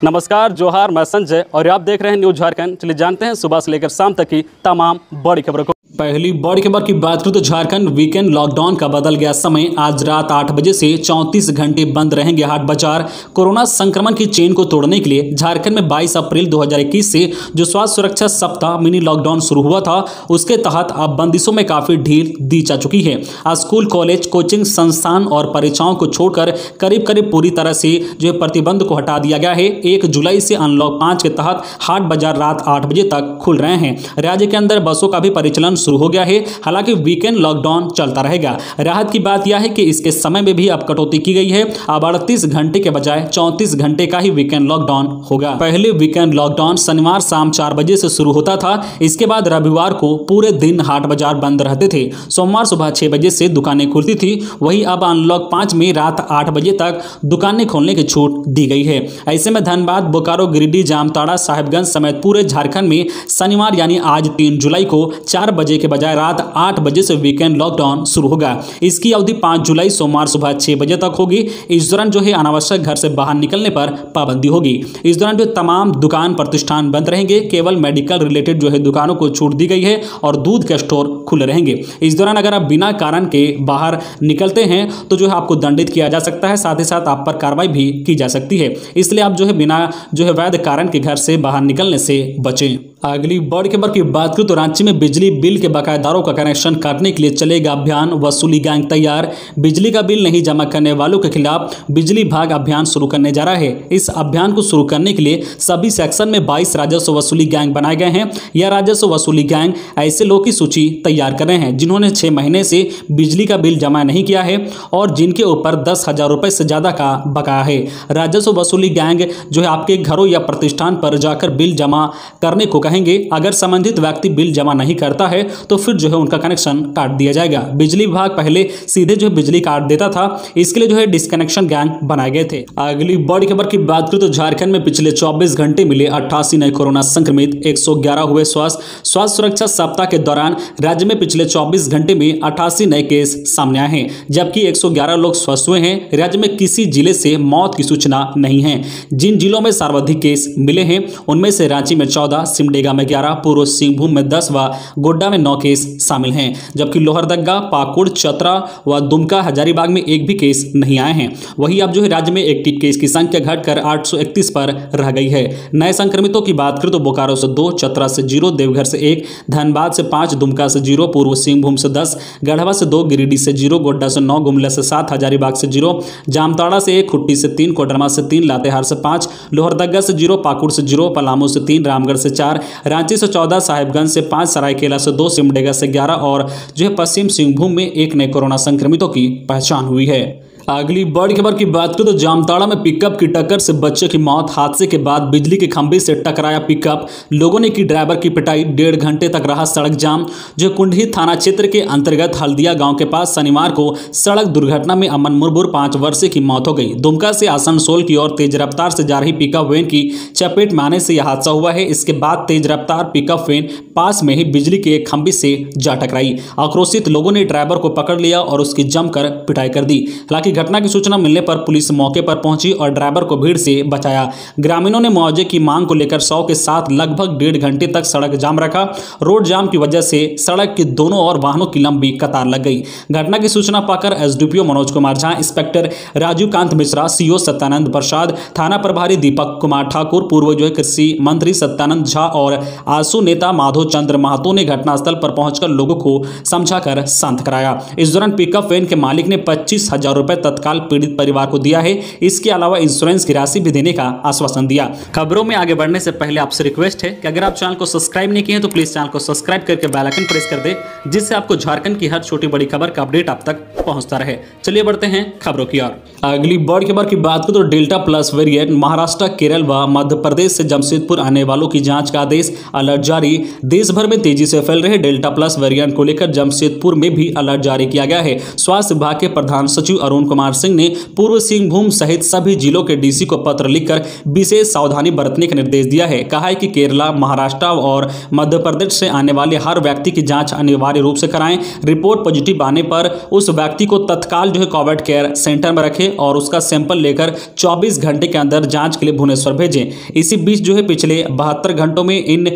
नमस्कार, जोहार, मैं संजय और आप देख रहे हैं न्यूज झारखंड। चलिए जानते हैं सुबह से लेकर शाम तक की तमाम बड़ी खबरों को। पहली बड़ी खबर की बात करूं तो झारखंड वीकेंड लॉकडाउन का बदल गया समय। आज रात 8 बजे से 34 घंटे बंद रहेंगे हाट बाजार। कोरोना संक्रमण की चेन को तोड़ने के लिए झारखंड में 22 अप्रैल 2021 से जो स्वास्थ्य सुरक्षा सप्ताह मिनी लॉकडाउन शुरू हुआ था, उसके तहत अब बंदिशों में काफी ढील दी जा चुकी है। आज स्कूल, कॉलेज, कोचिंग संस्थान और परीक्षाओं को छोड़कर करीब करीब पूरी तरह से जो प्रतिबंध को हटा दिया गया है। 1 जुलाई से अनलॉक 5 के तहत हाट बाजार रात 8 बजे तक खुल रहे हैं। राज्य के अंदर बसों का भी परिचालन शुरू हो गया है। हालांकि वीकेंड लॉकडाउन चलता रहेगा। राहत की बात यह है कि इसके समय में भी अब कटौती की गई है। अब 38 घंटे के बजाय 34 घंटे का ही वीकेंड लॉकडाउन होगा। पहले वीकेंड लॉकडाउन शनिवार शाम 4 बजे से शुरू होता था। इसके बाद रविवार को पूरे दिन हाट बाजार बंद रहते थे। सोमवार सुबह 6 बजे से दुकानें खुलती थी। वहीं अब अनलॉक 5 में रात 8 बजे तक दुकानें खोलने की छूट दी गई है। ऐसे में धनबाद, बोकारो, गिरिडीह, जामताड़ा, साहिबगंज समेत पूरे झारखंड में शनिवार यानी आज 3 जुलाई को 4 बजे के बजाय रात 8 बजे से वीकेंड लॉकडाउन शुरू होगा। इसकी अवधि 5 जुलाई सोमवार सुबह 6 बजे तक होगी। इस दौरान जो है अनावश्यक घर से बाहर निकलने पर पाबंदी होगी। इस दौरान जो तमाम दुकान प्रतिष्ठान बंद रहेंगे। केवल मेडिकल रिलेटेड जो है दुकानों को छूट दी गई है और दूध के स्टोर खुले रहेंगे। इस दौरान अगर आप बिना कारण के बाहर निकलते हैं तो जो है आपको दंडित किया जा सकता है। साथ ही साथ आप पर कार्रवाई भी की जा सकती है। इसलिए आप जो है बिना जो है वैध कारण के घर से बाहर निकलने से बचें। अगली बड़ी खबर की बात करूं तो रांची में बिजली बिल के बकायेदारों का कनेक्शन काटने के लिए चलेगा अभियान। वसूली गैंग तैयार। बिजली का बिल नहीं जमा करने वालों के खिलाफ बिजली विभाग अभियान शुरू करने जा रहा है। इस अभियान को शुरू करने के लिए सभी सेक्शन में 22 राजस्व वसूली गैंग बनाए गए हैं। यह राजस्व वसूली गैंग ऐसे लोगों की सूची तैयार कर रहे हैं जिन्होंने 6 महीने से बिजली का बिल जमा नहीं किया है और जिनके ऊपर 10,000 रुपए से ज्यादा का बकाया है। राजस्व वसूली गैंग जो है आपके घरों या प्रतिष्ठान पर जाकर बिल जमा करने को कहेंगे। अगर संबंधित व्यक्ति बिल जमा नहीं करता है तो फिर जो है उनका कनेक्शन काट दिया जाएगा। बिजली विभाग पहले सीधे जो है बिजली काट देता था। इसके लिए जो है डिस्कनेक्शन गैंग बनाए गए थे। अगली बड़ी खबर की बात करें तो झारखंड में पिछले 24 घंटे मिले 88 नए कोरोना संक्रमित, 111 हुए स्वस्थ। स्वास्थ्य सुरक्षा सप्ताह के दौरान राज्य में पिछले 24 घंटे में 88 नए केस सामने आए हैं, जबकि 111 लोग स्वस्थ हुए हैं। राज्य में किसी जिले से मौत की सूचना नहीं है। जिन जिलों में सर्वाधिक केस मिले हैं उनमें से रांची में 14, सिमडेगा में 11, पूर्व सिंहभूम में 10 व गोड्डा में 9 केस शामिल हैं। जबकि लोहरदगा, पाकुड़, चतरा व दुमका, हजारीबाग में एक भी केस नहीं आए हैं। वहीं अब जो है राज्य में एक्टिव केस की संख्या घटकर 831 पर रह गई है। नए संक्रमितों की बात करें तो बोकारो से 2, चतरा से 0, देवघर से 1, धनबाद से 5, दुमका से 0, पूर्व सिंहभूम से 10, गढ़वा से 2, गिरिडीह से 0, गोड्डा से 9, गुमला से 7, हजारीबाग से 0, जामताड़ा से 1, खुट्टी से 3, कोडरमा से 3, लातेहार से 5, लोहरदगा से 0, पाकुड़ से 0, पलामू से 3, रामगढ़ से 4, रांची से 14, साहिबगंज से 5, सरायकेला से 2, सिमडेगा से 11 और जो है पश्चिम सिंहभूम में 1 नए कोरोना संक्रमितों की पहचान हुई है। अगली बड़ी खबर की बात करें तो जामताड़ा में पिकअप की टक्कर से बच्चे की मौत। हादसे के बाद बिजली के खंभे से टकराया पिकअप। लोगों ने की ड्राइवर की पिटाई। 1.5 घंटे तक रहा सड़क जाम। जो कुंडही थाना क्षेत्र के अंतर्गत हल्दिया गांव के पास शनिवार को सड़क दुर्घटना में अमन मुरबुर 5 वर्षीय की मौत हो गई। दुमका से आसनसोल की ओर तेज रफ्तार से जा रही पिकअप वैन की चपेट में आने से यह हादसा हुआ है। इसके बाद तेज रफ्तार पिकअप वैन पास में ही बिजली के एक खंभे से जा टकराई। आक्रोशित लोगों ने ड्राइवर को पकड़ लिया और उसकी जमकर पिटाई कर दी। हालांकि घटना की सूचना मिलने पर पुलिस मौके पर पहुंची और ड्राइवर को भीड़ से बचाया। ग्रामीणों ने मुआवजे की मांग को लेकर 100 के साथ लगभग 1.5 घंटे तक सड़क जाम रखा। रोड जाम की वजह से सड़क के दोनों ओर वाहनों की लंबी कतार लग गई। घटना की सूचना पाकर SDPO Manoj Kumar Jha, inspector Rajeev Kant Mishra, CO Satyanand Prasad, थाना प्रभारी दीपक कुमार ठाकुर, पूर्व जो है कृषि मंत्री सत्यानंद झा और आसू नेता माधव चंद्र महतो ने घटनास्थल पर पहुंचकर लोगों को समझाकर शांत कराया। इस दौरान पिकअप वैन के मालिक ने 25,000 रुपए तत्काल पीड़ित परिवार को दिया है। इसके अलावा इंश्योरेंस की राशि भी देने का आश्वासन दिया। खबरों में आगे बढ़ने से पहले आपसे रिक्वेस्ट है कि अगर आप चैनल को सब्सक्राइब नहीं किए हैं तो प्लीज चैनल को सब्सक्राइब करके बेल आइकन प्रेस कर दे, जिससे आपको झारखंड की हर छोटी बड़ी खबर का अपडेट आप तक पहुंचता रहे। चलिए बढ़ते हैं खबरों की ओर। अगली बड़ी खबर की बात करें तो delta plus variant Maharashtra, Kerala व मध्य प्रदेश से जमशेदपुर आने वालों की जांच का आदेश। अलर्ट जारी। देश भर में तेजी से फैल रहे डेल्टा प्लस वेरिएंट को लेकर जमशेदपुर में भी अलर्ट जारी किया गया है। स्वास्थ्य विभाग के प्रधान सचिव अरुण कुमार सिंह ने पूर्व सिंहभूम सहित सभी जिलों के डीसी को पत्र लिखकर विशेष सावधानी बरतने का निर्देश दिया है। कहा है कि केरला, महाराष्ट्र और मध्य प्रदेश से आने वाले हर व्यक्ति की जांच अनिवार्य रूप से कराएं। रिपोर्ट पॉजिटिव आने पर उस व्यक्ति को तत्काल कोविड केयर सेंटर में रखें और उसका सैंपल लेकर 24 घंटे के अंदर जांच के लिए भुवनेश्वर भेजें। इसी बीच पिछले 72 घंटों में इन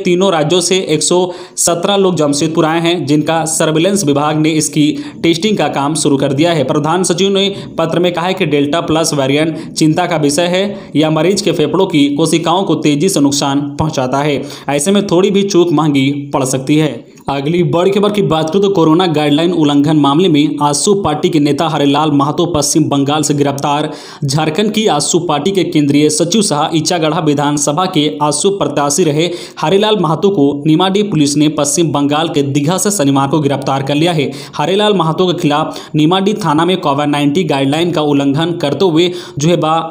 तीनों राज्यों से 117 लोग जमशेदपुर आए हैं, जिनका सर्विलेंस विभाग ने इसकी टेस्टिंग का काम शुरू कर दिया है। प्रधान सचिव ने पत्र में कहा है कि डेल्टा प्लस वेरिएंट चिंता का विषय है। यह मरीज के फेफड़ों की कोशिकाओं को तेजी से नुकसान पहुंचाता है। ऐसे में थोड़ी भी चूक महंगी पड़ सकती है। अगली बड़ी खबर की बात करें तो कोरोना गाइडलाइन उल्लंघन मामले में आजसू पार्टी के नेता हरिलाल महतो पश्चिम बंगाल से गिरफ्तार। झारखंड की आजसू पार्टी के केंद्रीय सचिव सह ईचागढ़ विधानसभा के आजसू प्रत्याशी रहे हरिलाल महतो को निमाड़ी पुलिस ने पश्चिम बंगाल के दीघा से शनिवार को गिरफ्तार कर लिया है। हरिलाल महतो के खिलाफ निमाड़ी थाना में कोविड-19 गाइडलाइन का उल्लंघन करते हुए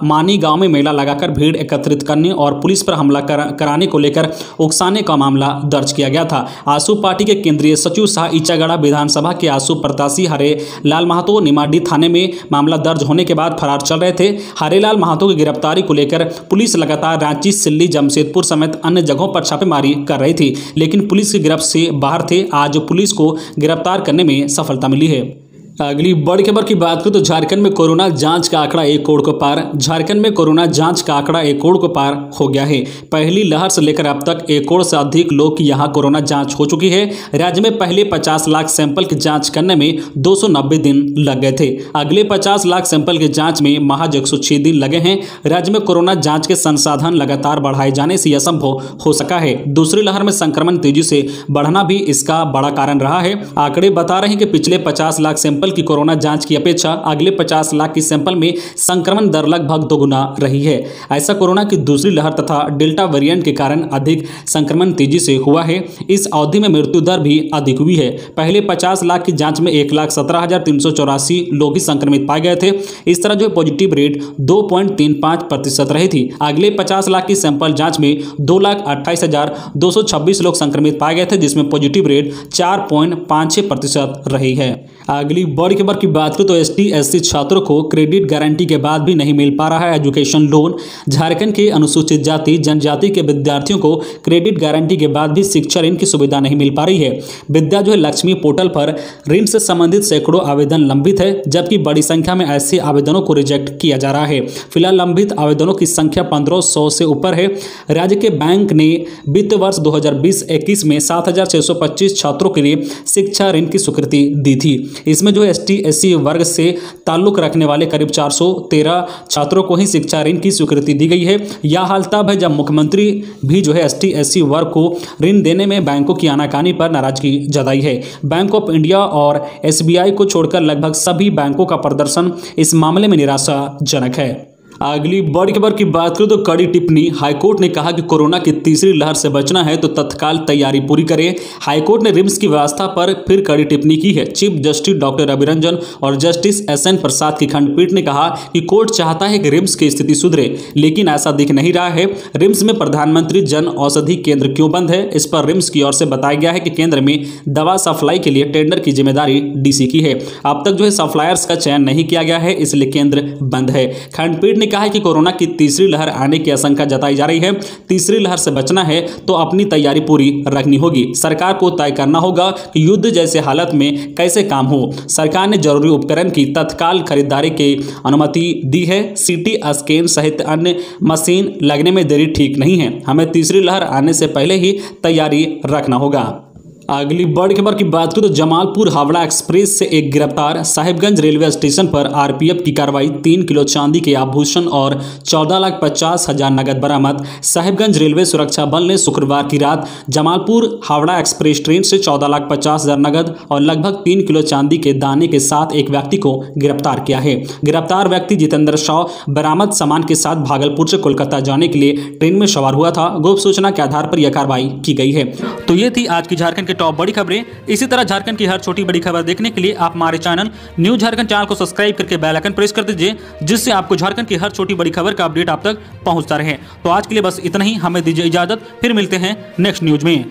मानी गांव में मेला लगाकर भीड़ एकत्रित करने और पुलिस पर हमला कराने को लेकर उकसाने का मामला दर्ज किया गया था। आजसू पार्टी के केंद्रीय सचिव शाह ईचागढ़ विधानसभा के आजसू प्रत्याशी हरिलाल महतो निमाड़ी थाने में मामला दर्ज होने के बाद फरार चल रहे थे। हरिलाल महतो की गिरफ्तारी को लेकर पुलिस लगातार रांची, सिल्ली, जमशेदपुर समेत अन्य जगहों पर छापेमारी कर रही थी, लेकिन पुलिस की गिरफ्त से बाहर थे। आज पुलिस को गिरफ्तार करने में सफलता मिली है। अगली बड़ी खबर की बात करें तो झारखंड में कोरोना जांच का आंकड़ा 1 करोड़ को पार। झारखंड में कोरोना जांच का आंकड़ा 1 करोड़ को पार हो गया है। पहली लहर से लेकर अब तक 1 करोड़ से अधिक लोग की यहां कोरोना जांच हो चुकी है। राज्य में पहले 50 लाख सैंपल की जांच करने में 290 दिन लग गए थे। अगले 50 लाख सैंपल की जांच में महज 106 दिन लगे हैं। राज्य में कोरोना जांच के संसाधन लगातार बढ़ाए जाने से यह संभव हो सका है। दूसरी लहर में संक्रमण तेजी से बढ़ना भी इसका बड़ा कारण रहा है। आंकड़े बता रहे हैं कि पिछले 50 लाख सैंपल की कोरोना जांच की अपेक्षा अगले 50 लाख की सैंपल में संक्रमण दर लगभग 2 गुना रही है। ऐसा कोरोना की दूसरी लहर तथा डेल्टा वेरिएंट के कारण अधिक संक्रमण तेजी से हुआ है। इस अवधि में मृत्यु दर भी अधिक हुई है। पहले 50 लाख की जांच में 1,17,384 लोग ही संक्रमित पाए गए थे। इस तरह पॉजिटिव रेट 2.35% रही थी। अगले 50 लाख की सैंपल जांच में 2,28,226 लोग संक्रमित पाए गए थे, जिसमें पॉजिटिव रेट 4.56% रही है। अगली बड़ी खबर की बात करें तो ST/SC छात्रों को क्रेडिट गारंटी के बाद भी नहीं मिल पा रहा है एजुकेशन लोन। झारखंड के अनुसूचित जाति जनजाति के विद्यार्थियों को क्रेडिट गारंटी के बाद भी शिक्षा ऋण की सुविधा नहीं मिल पा रही है। विद्या लक्ष्मी पोर्टल पर ऋण से संबंधित सैकड़ों आवेदन लंबित है, जबकि बड़ी संख्या में ऐसे आवेदनों को रिजेक्ट किया जा रहा है। फिलहाल लंबित आवेदनों की संख्या 1500 से ऊपर है। राज्य के बैंक ने वित्त वर्ष 2020-21 में 7,625 छात्रों के लिए शिक्षा ऋण की स्वीकृति दी थी। इसमें ST/SC वर्ग से ताल्लुक रखने वाले करीब 413 छात्रों को ही शिक्षा ऋण की स्वीकृति दी गई है। यह हाल तब है जब मुख्यमंत्री भी ST/SC वर्ग को ऋण देने में बैंकों की आनाकानी पर नाराजगी जताई है। बैंक ऑफ इंडिया और SBI को छोड़कर लगभग सभी बैंकों का प्रदर्शन इस मामले में निराशाजनक है। अगली बड़ी खबर की बात करें तो कड़ी टिप्पणी। हाईकोर्ट ने कहा कि कोरोना की तीसरी लहर से बचना है तो तत्काल तैयारी पूरी करें। हाईकोर्ट ने रिम्स की व्यवस्था पर फिर कड़ी टिप्पणी की है। Chief justice doctor Ravi Ranjan और जस्टिस SN प्रसाद की खंडपीठ ने कहा कि कोर्ट चाहता है कि रिम्स की स्थिति सुधरे, लेकिन ऐसा दिख नहीं रहा है। रिम्स में प्रधानमंत्री जन औषधि केंद्र क्यों बंद है? इस पर रिम्स की ओर से बताया गया है कि केंद्र में दवा सप्लाई के लिए टेंडर की जिम्मेदारी DC की है। अब तक सप्लायर्स का चयन नहीं किया गया है, इसलिए केंद्र बंद है। खंडपीठ कहा है कि कोरोना की तीसरी लहर आने की आशंका जताई जा रही है। तीसरी लहर से बचना है तो अपनी तैयारी पूरी रखनी होगी। सरकार को तय करना होगा कि युद्ध जैसे हालत में कैसे काम हो। सरकार ने जरूरी उपकरण की तत्काल खरीदारी की अनुमति दी है। CT स्कैन सहित अन्य मशीन लगने में देरी ठीक नहीं है। हमें तीसरी लहर आने से पहले ही तैयारी रखना होगा। अगली बड़ी खबर की बात करें तो जमालपुर हावड़ा एक्सप्रेस से एक गिरफ्तार। साहिबगंज रेलवे स्टेशन पर RPF की कार्रवाई। 3 किलो चांदी के आभूषण और 14,50,000 नगद बरामद। साहिबगंज रेलवे सुरक्षा बल ने शुक्रवार की रात जमालपुर हावड़ा एक्सप्रेस ट्रेन से 14,50,000 नगद और लगभग 3 किलो चांदी के दाने के साथ एक व्यक्ति को गिरफ्तार किया है। गिरफ्तार व्यक्ति जितेंद्र शाह बरामद सामान के साथ भागलपुर से कोलकाता जाने के लिए ट्रेन में सवार हुआ था। गुप्त सूचना के आधार पर यह कार्रवाई की गई है। तो ये थी आज की झारखंड टॉप बड़ी खबरें। इसी तरह झारखंड की हर छोटी बड़ी खबर देखने के लिए आप हमारे चैनल न्यूज झारखंड चैनल को सब्सक्राइब करके बेल आइकन प्रेस कर दीजिए, जिससे आपको झारखंड की हर छोटी बड़ी खबर का अपडेट आप तक पहुंचता रहे। तो आज के लिए बस इतना ही। हमें दीजिए इजाजत, फिर मिलते हैं नेक्स्ट न्यूज में।